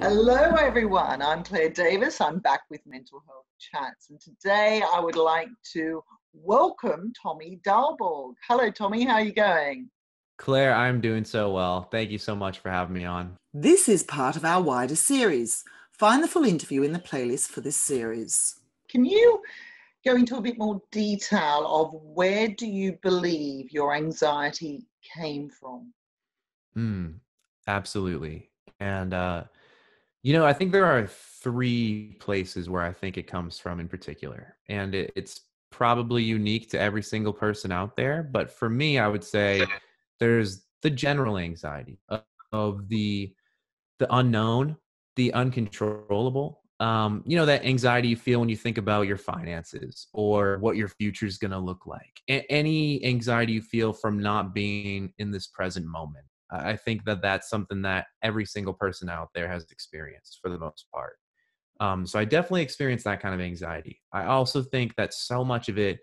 Hello everyone, I'm Claire Davis. I'm back with Mental Health Chats, and today I would like to welcome Tommy Dahlborg. Hello Tommy, how are you going? Claire, I'm doing so well. Thank you so much for having me on. This is part of our wider series. Find the full interview in the playlist for this series. Can you go into a bit more detail of where do you believe your anxiety came from? Absolutely. And, I think there are three places where I think it comes from in particular. And it's probably unique to every single person out there. But for me, I would say there's the general anxiety of the unknown, the uncontrollable. That anxiety you feel when you think about your finances or what your future is going to look like. Any anxiety you feel from not being in this present moment. I think that that's something that every single person out there has experienced for the most part. So I definitely experienced that kind of anxiety. I also think that so much of it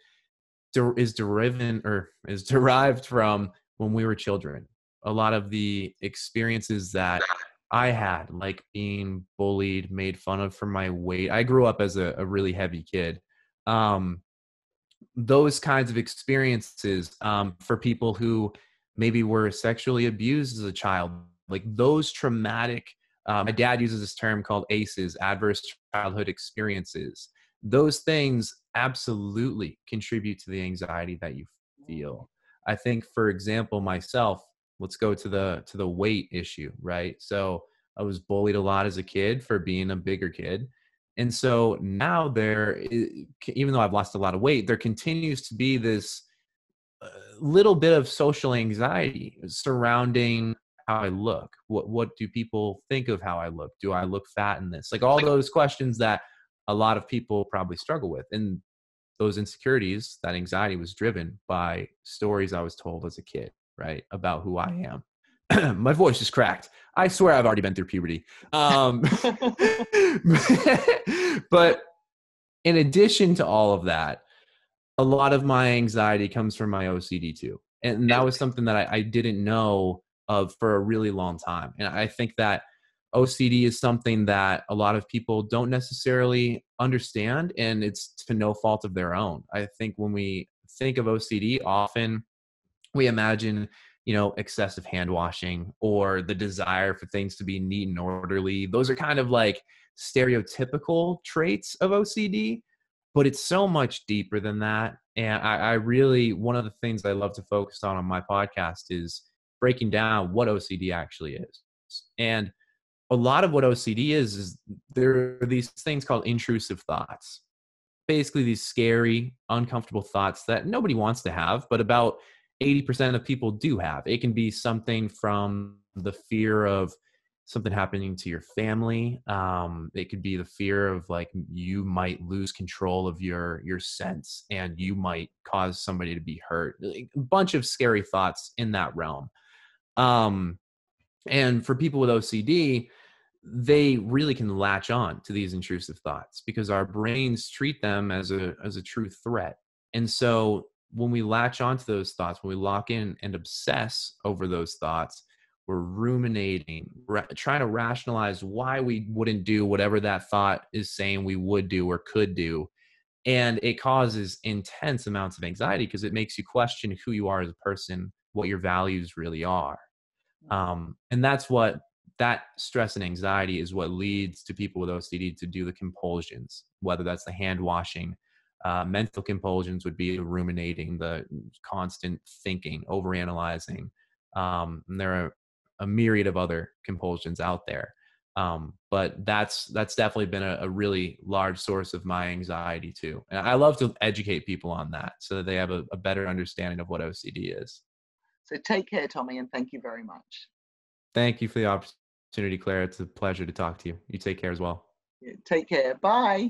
is derived from when we were children. A lot of the experiences that I had, like being bullied, made fun of for my weight. I grew up as a really heavy kid. Um, those kinds of experiences for people who maybe were sexually abused as a child, like those traumatic, my dad uses this term called ACEs, adverse childhood experiences. Those things absolutely contribute to the anxiety that you feel. I think, for example, myself, let's go to the weight issue, right? So I was bullied a lot as a kid for being a bigger kid. And so now even though I've lost a lot of weight, there continues to be this little bit of social anxiety surrounding how I look. What do people think of how I look? Do I look fat in this? Like all those questions that a lot of people probably struggle with. And those insecurities, that anxiety was driven by stories I was told as a kid, right? About who I am. My voice is cracked. I swear I've already been through puberty. But in addition to all of that, a lot of my anxiety comes from my OCD too. And that was something that I didn't know of for a really long time. And I think that OCD is something that a lot of people don't necessarily understand, and it's to no fault of their own. I think when we think of OCD, often we imagine, excessive hand washing or the desire for things to be neat and orderly. Those are kind of like stereotypical traits of OCD, but it's so much deeper than that. And I really, one of the things I love to focus on my podcast is breaking down what OCD actually is. And a lot of what OCD is there are these things called intrusive thoughts. Basically these scary, uncomfortable thoughts that nobody wants to have, but about 80% of people do have. It can be something from the fear of something happening to your family. It could be the fear of like you might lose control of your sense and you might cause somebody to be hurt. Like, a bunch of scary thoughts in that realm. And for people with OCD, they really can latch on to these intrusive thoughts because our brains treat them as a true threat. And so when we latch onto those thoughts, when we lock in and obsess over those thoughts, we're ruminating, trying to rationalize why we wouldn't do whatever that thought is saying we would do or could do. And it causes intense amounts of anxiety because it makes you question who you are as a person, what your values really are. And that stress and anxiety is what leads to people with OCD to do the compulsions, whether that's the hand washing. Mental compulsions would be the ruminating, the constant thinking, overanalyzing. And there are a myriad of other compulsions out there. But that's definitely been a really large source of my anxiety too. And I love to educate people on that so that they have a better understanding of what OCD is. So take care, Tommy, and thank you very much. Thank you for the opportunity, Claire. It's a pleasure to talk to you. You take care as well. Take care. Bye.